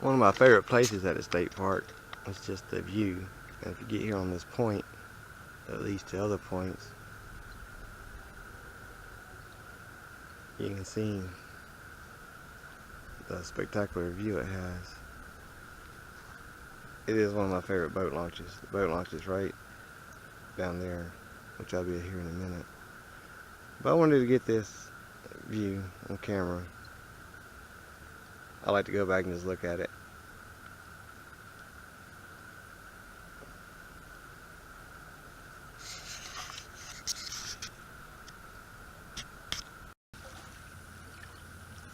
One of my favorite places at the state park is just the view. And if you get here on this point, at least to other points, you can see the spectacular view it has. It is one of my favorite boat launches. The boat launch is right down there, which I'll be here in a minute. But I wanted to get this view on camera. I like to go back and just look at it.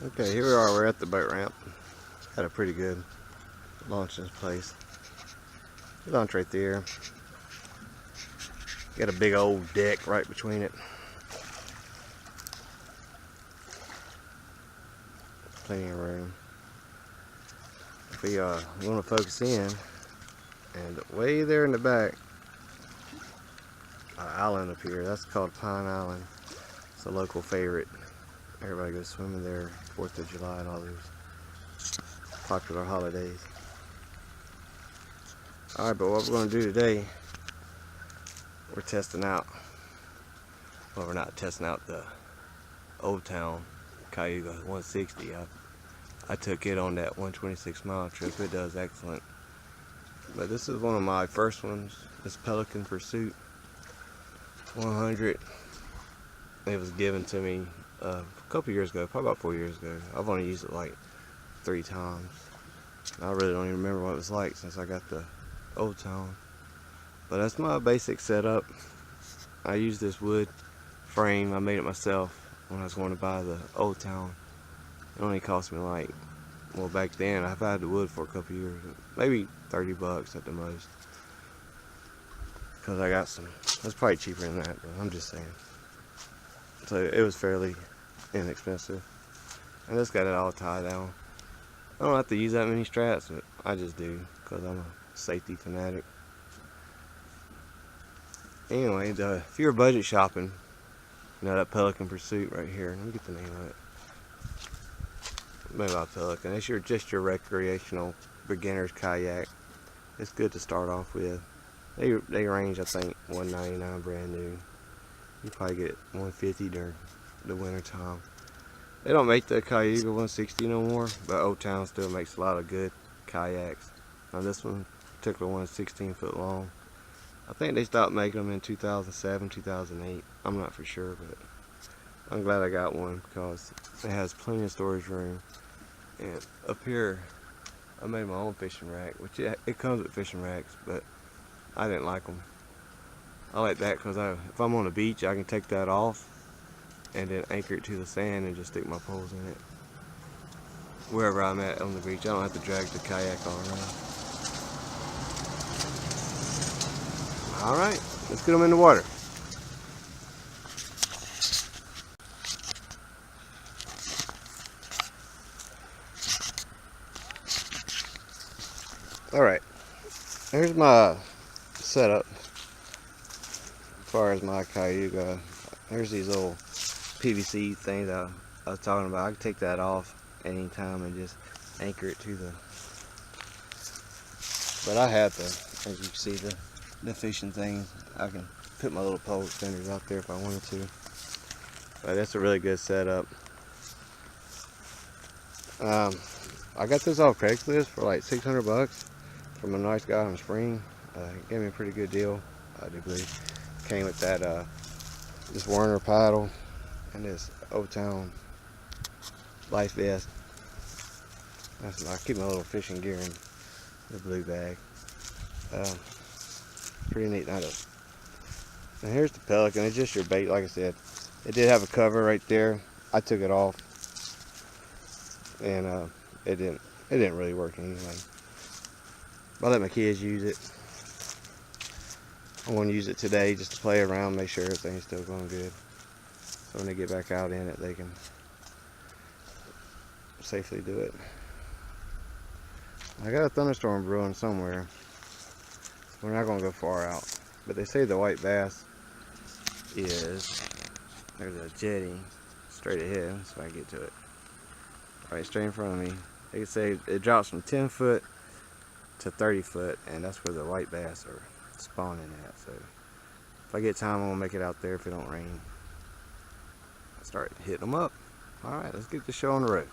Okay, here we are, we're at the boat ramp. Got a pretty good launching place. Launch right there. Got a big old deck right between it. Plenty of room. If we want to focus in, and way there in the back, an island up here, that's called Pine Island. It's a local favorite. Everybody goes swimming there 4th of July and all those popular holidays. Alright, but what we're going to do today, we're testing out, well, we're not testing out the Old Town Kayak 160. I took it on that 126-mile trip. It does excellent. But this is one of my first ones, this Pelican Pursuit 100. It was given to me a couple years ago, probably about 4 years ago. I've only used it like 3 times. I really don't even remember what it was like since I got the Old Town. But that's my basic setup. I used this wood frame. I made it myself when I was going to buy the Old Town. It only cost me like, well, back then I've had the wood for a couple years, maybe 30 bucks at the most. Because I got some, that's probably cheaper than that, but I'm just saying. So it was fairly inexpensive. And this got it all tied down. I don't have to use that many straps, but I just do because I'm a safety fanatic. Anyway, if you're budget shopping, you know that Pelican Pursuit right here. Let me get the name of it. Maybe about Pelican. It's just your recreational beginner's kayak. It's good to start off with. They range, I think, $199 brand new. You probably get it $150 during the winter time. They don't make the Kayak 160 no more, but Old Town still makes a lot of good kayaks. Now this one, particular one, is 16 foot long. I think they stopped making them in 2007, 2008. I'm not for sure, but I'm glad I got one because it has plenty of storage room. And up here, I made my own fishing rack, which it comes with fishing racks, but I didn't like them. I like that because if I'm on the beach, I can take that off and then anchor it to the sand and just stick my poles in it. Wherever I'm at on the beach, I don't have to drag the kayak all around. Alright, let's get them in the water. Alright, here's my setup as far as my kayak. Here's these little PVC things I was talking about. I can take that off anytime and just anchor it to the, but I have the, as you can see, the fishing things. I can put my little pole extenders out there if I wanted to. But that's a really good setup. I got this off Craigslist for like 600 bucks from a nice guy on Spring. He gave me a pretty good deal, I do believe. Came with that this Werner paddle and this Old Town life vest. I keep my little fishing gear in the blue bag. Pretty neat. And here's the Pelican. It's just your bait, like I said. It did have a cover right there. I took it off, and it didn't really work anyway. I let my kids use it. I want to use it today just to play around, make sure everything's still going good. So when they get back out in it, they can safely do it. I got a thunderstorm brewing somewhere. We're not going to go far out. But they say the white bass is, there's a jetty straight ahead, so I can get to it. Right straight in front of me. They say it drops from 10 foot to 30 foot, and that's where the white bass are spawning at. So if I get time, I'm gonna make it out there if it don't rain. I start hitting them up. All right, let's get the show on the road.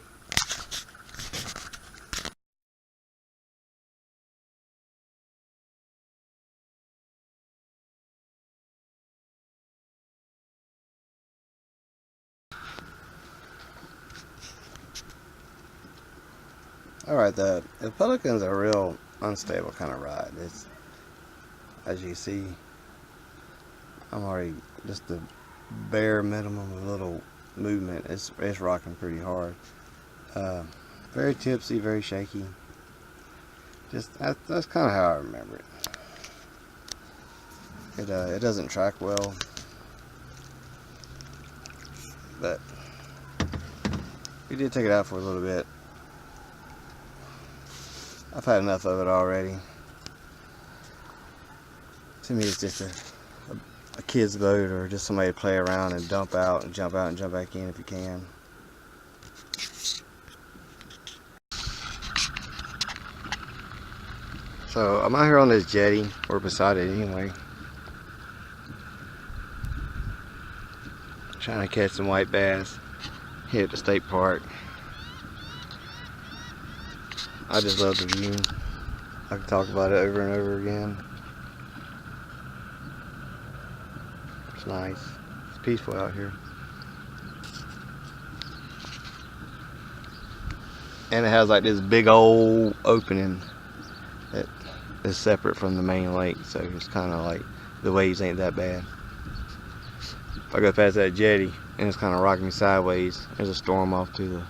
Alright, the Pelican's a real unstable kind of ride. It's, as you see, I'm already just the bare minimum of little movement. It's rocking pretty hard. Very tipsy, very shaky. Just that's kind of how I remember it. It doesn't track well, but we did take it out for a little bit. I've had enough of it already. To me, it's just a kid's boat, or just somebody to play around and dump out and jump back in if you can. So I'm out here on this jetty, or beside it anyway, trying to catch some white bass here at the state park. I just love the view. I can talk about it over and over again. It's nice. It's peaceful out here. And it has like this big old opening that is separate from the main lake, so it's kind of like the waves ain't that bad. If I go past that jetty and it's kind of rocking me sideways, there's a storm off to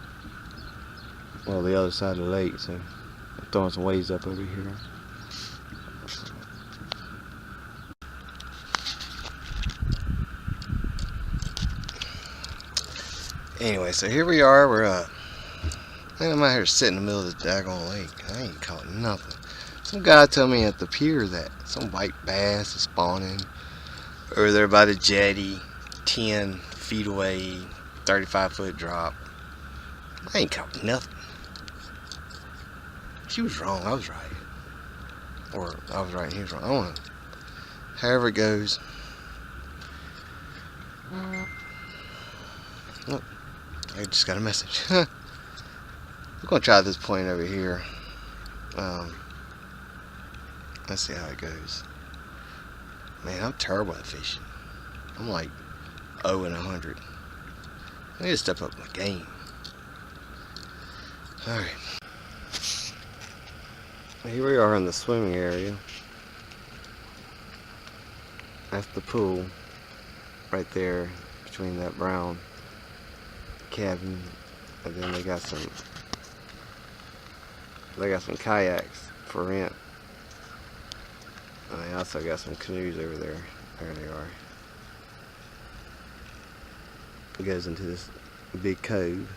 the other side of the lake, so I'm throwing some waves up over here. Anyway, so here we are. I'm out here sitting in the middle of the daggone lake. I ain't caught nothing. Some guy told me at the pier that some white bass is spawning over there by the jetty, 10 feet away, 35-foot drop. I ain't caught nothing. She was wrong, I was right. Or I was right and he was wrong. I don't know. However it goes. Look, I just got a message. I'm gonna try this point over here. Let's see how it goes. Man, I'm terrible at fishing. I'm like 0 and 100. I need to step up my game. Alright. Here we are in the swimming area. That's the pool right there between that brown cabin, and then they got some kayaks for rent, and they also got some canoes over there. There they are. It goes into this big cove.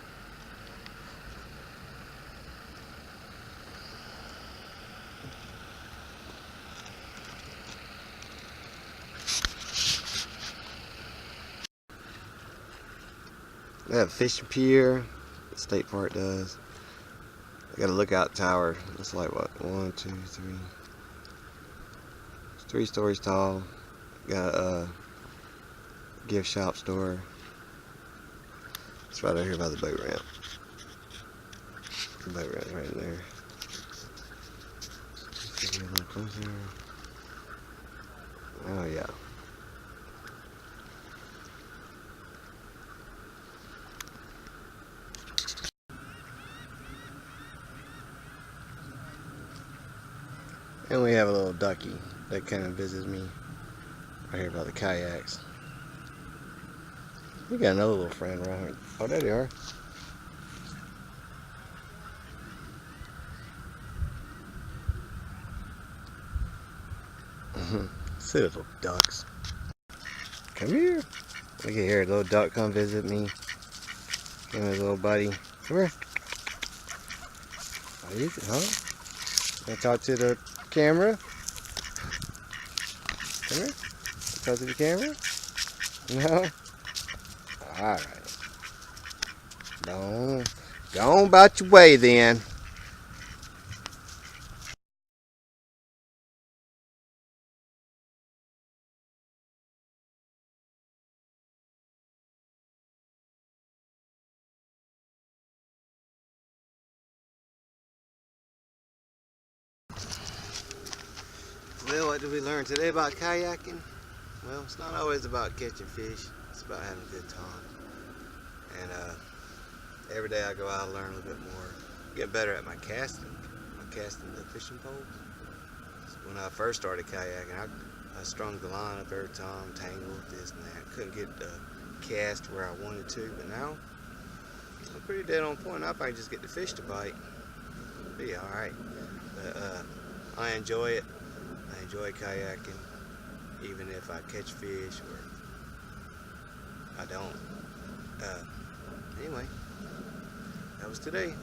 They have a fishing pier. The state park does. They got a lookout tower. It's like what? 1, 2, 3. It's 3 stories tall. Got a gift shop store. It's right over here by the boat ramp. The boat ramp's right there. Get a little closer. Oh yeah. And we have a little ducky that kind of visits me right here by the kayaks. We got another little friend around here. Oh, there they are. Silly little ducks. Come here. Look at here, little duck come visit me. Him and his little buddy. Come here. Are you, huh? Wanna talk to the camera? Come here. Talk to the camera? No? Alright. Go on about your way then. Well, what did we learn today about kayaking? Well, it's not always about catching fish. It's about having a good time. And every day I go out and learn a little bit more. Get better at my casting the fishing poles. When I first started kayaking, I strung the line up every time, tangled, this and that. Couldn't get the cast where I wanted to, but now I'm pretty dead on point. I probably just get the fish to bite. Be alright. But I enjoy it. I enjoy kayaking, even if I catch fish or I don't. Anyway, that was today.